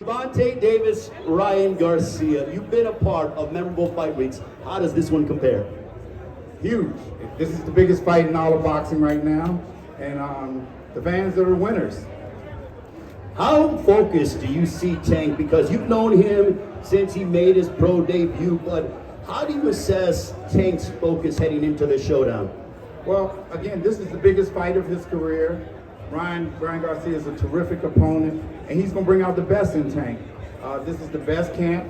Gervonta Davis, Ryan Garcia, you've been a part of memorable fight weeks. How does this one compare? Huge. This is the biggest fight in all of boxing right now, and the fans are the winners. How focused do you see Tank? Because you've known him since he made his pro debut, but how do you assess Tank's focus heading into the showdown? Well, again, this is the biggest fight of his career. Ryan Garcia is a terrific opponent, and he's going to bring out the best in Tank. This is the best camp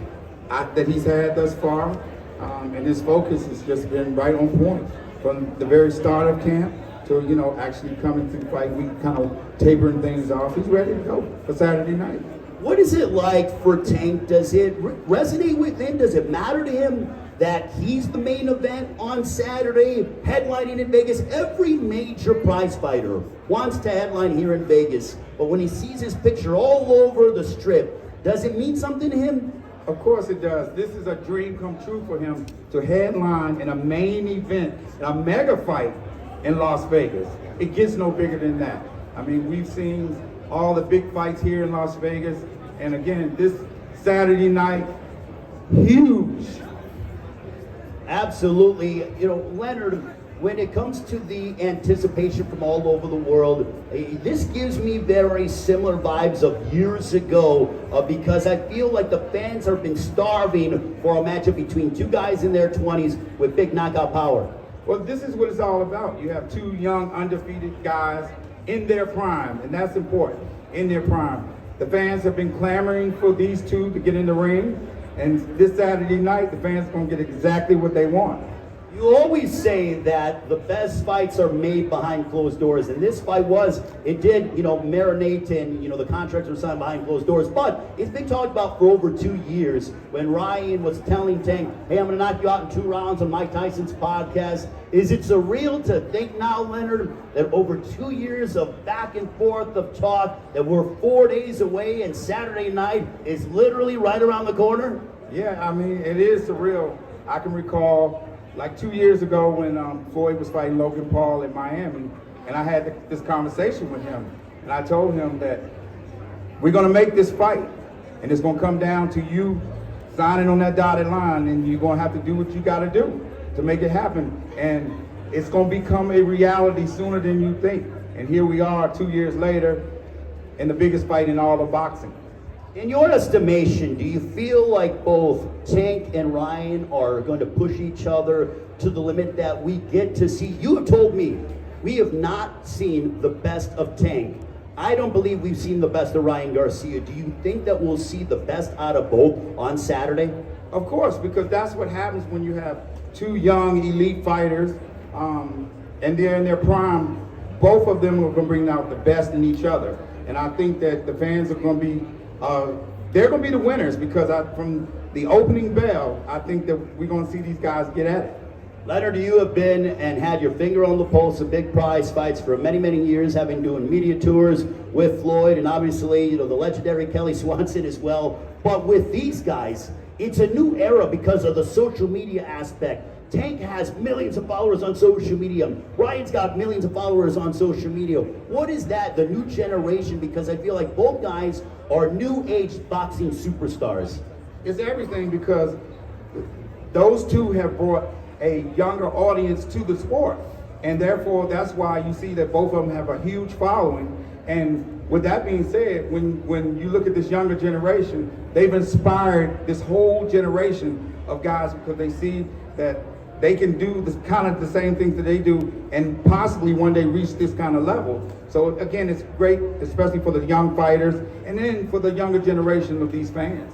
that he's had thus far, and his focus has just been right on point from the very start of camp to, actually coming to the fight week, kind of tapering things off. He's ready to go for Saturday night. What is it like for Tank? Does it resonate with him? Does it matter to him that he's the main event on Saturday, headlining in Vegas? Every major prize fighter wants to headline here in Vegas, but when he sees his picture all over the strip, does it mean something to him? Of course it does. This is a dream come true for him to headline in a main event, a mega fight in Las Vegas. It gets no bigger than that. I mean, we've seen all the big fights here in Las Vegas, and again, this Saturday night, huge. Absolutely. Leonard, when it comes to the anticipation from all over the world, this gives me very similar vibes of years ago because I feel like the fans have been starving for a matchup between two guys in their 20s with big knockout power. Well, this is what it's all about. You have two young, undefeated guys in their prime, and that's important, in their prime. The fans have been clamoring for these two to get in the ring, and this Saturday night, the fans are going to get exactly what they want. You always say that the best fights are made behind closed doors, and this fight did marinate in, the contracts were signed behind closed doors, but it's been talked about for over 2 years when Ryan was telling Tank, hey, I'm going to knock you out in 2 rounds on Mike Tyson's podcast. Is it surreal to think now, Leonard, that over 2 years of back and forth of talk, that we're 4 days away and Saturday night is literally right around the corner? Yeah, I mean, it is surreal. I can recall like 2 years ago when Floyd was fighting Logan Paul in Miami, and I had this conversation with him, and I told him that we're going to make this fight, and it's going to come down to you signing on that dotted line, and you're going to have to do what you got to do to make it happen, and it's going to become a reality sooner than you think. And here we are 2 years later in the biggest fight in all of boxing. In your estimation, do you feel like both Tank and Ryan are going to push each other to the limit that we get to see? You have told me we have not seen the best of Tank. I don't believe we've seen the best of Ryan Garcia. Do you think that we'll see the best out of both on Saturday? Of course, because that's what happens when you have two young elite fighters, and they're in their prime. Both of them are going to bring out the best in each other. And I think that the fans are going to be they're going to be the winners because from the opening bell, I think that we're going to see these guys get at it. Leonard, you have been and had your finger on the pulse of big prize fights for many, many years, having doing media tours with Floyd and obviously, the legendary Kelly Swanson as well. But with these guys, it's a new era because of the social media aspect. Tank has millions of followers on social media. Ryan's got millions of followers on social media. What is that, the new generation? Because I feel like both guys are new age boxing superstars. It's everything because those two have brought a younger audience to the sport. And therefore, that's why you see that both of them have a huge following. And with that being said, when you look at this younger generation, they've inspired this whole generation of guys because they see that they can do this kind of the same things that they do and possibly one day reach this kind of level. So again, it's great, especially for the young fighters and then for the younger generation of these fans.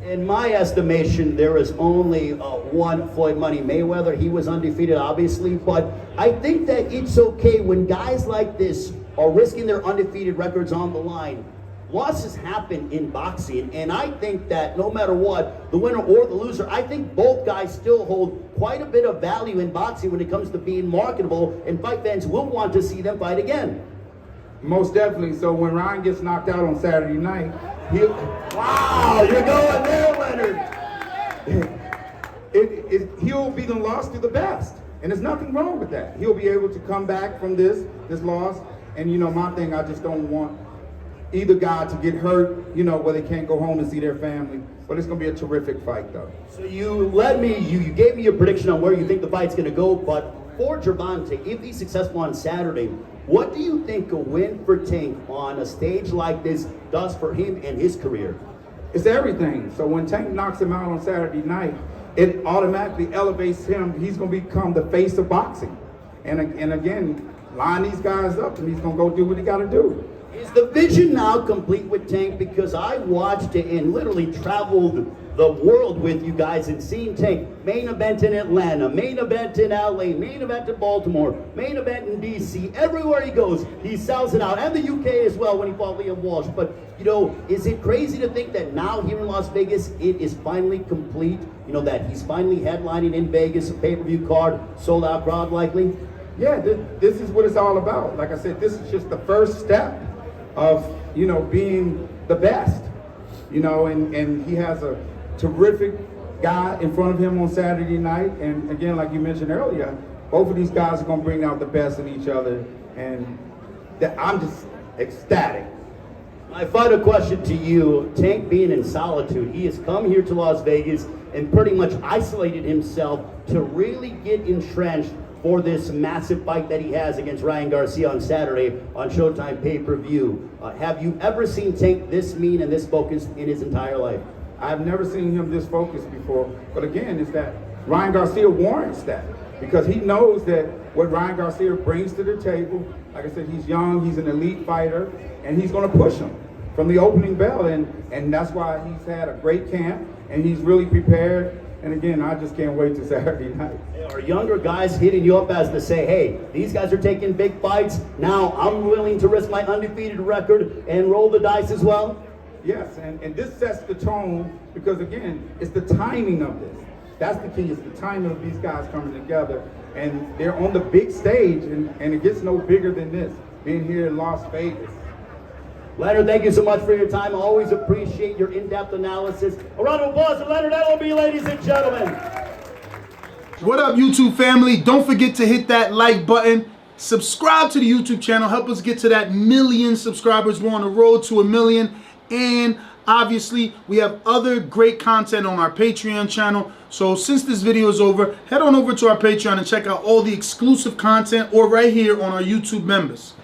In my estimation, there is only one Floyd Money Mayweather. He was undefeated, obviously, but I think that it's okay when guys like this are risking their undefeated records on the line. Losses happen in boxing, and I think that no matter what, the winner or the loser, I think both guys still hold quite a bit of value in boxing when it comes to being marketable, and fight fans will want to see them fight again. Most definitely. So when Ryan gets knocked out on Saturday night, he'll... Wow, you're going there, Leonard. He'll be the loss to the best, and there's nothing wrong with that. He'll be able to come back from this loss, and my thing, I just don't want either guy to get hurt, you know, where they can't go home and see their family. But it's going to be a terrific fight, though. So you gave me a prediction on where you think the fight's going to go, but for Gervonta, if he's successful on Saturday, what do you think a win for Tank on a stage like this does for him and his career? It's everything. So when Tank knocks him out on Saturday night, it automatically elevates him. He's going to become the face of boxing. And again, line these guys up, and he's going to go do what he got to do. Is the vision now complete with Tank? Because I watched it and literally traveled the world with you guys and seen Tank main event in Atlanta, main event in LA, main event in Baltimore, main event in DC. Everywhere he goes, he sells it out. And the UK as well when he fought Liam Walsh. But, you know, is it crazy to think that now here in Las Vegas, it is finally complete? You know, that he's finally headlining in Vegas, a pay-per-view card, sold out crowd likely? Yeah, this is what it's all about. Like I said, this is just the first step of, you know, being the best, you know, and he has a terrific guy in front of him on Saturday night. And again, like you mentioned earlier, both of these guys are going to bring out the best in each other, and I'm just ecstatic. My final question to you, Tank being in solitude, he has come here to Las Vegas and pretty much isolated himself to really get entrenched for this massive fight that he has against Ryan Garcia on Saturday on Showtime pay-per-view. Have you ever seen Tank this mean and this focused in his entire life? I've never seen him this focused before. But again, it's that Ryan Garcia warrants that, because he knows that what Ryan Garcia brings to the table, like I said, he's young, he's an elite fighter, and he's going to push him from the opening bell. And that's why he's had a great camp, and he's really prepared. And again, I just can't wait to Saturday night. Are younger guys hitting you up as to say, hey, these guys are taking big fights, now I'm willing to risk my undefeated record and roll the dice as well? Yes, and this sets the tone, because again, it's the timing of this. That's the key, it's the timing of these guys coming together. And they're on the big stage, and it gets no bigger than this, being here in Las Vegas. Leonard, thank you so much for your time. I always appreciate your in-depth analysis. A round of applause for Leonard Ellerbe, ladies and gentlemen. What up, YouTube family? Don't forget to hit that like button. Subscribe to the YouTube channel. Help us get to that 1 million subscribers. We're on the road to 1 million. And obviously, we have other great content on our Patreon channel. So since this video is over, head on over to our Patreon and check out all the exclusive content, or right here on our YouTube members.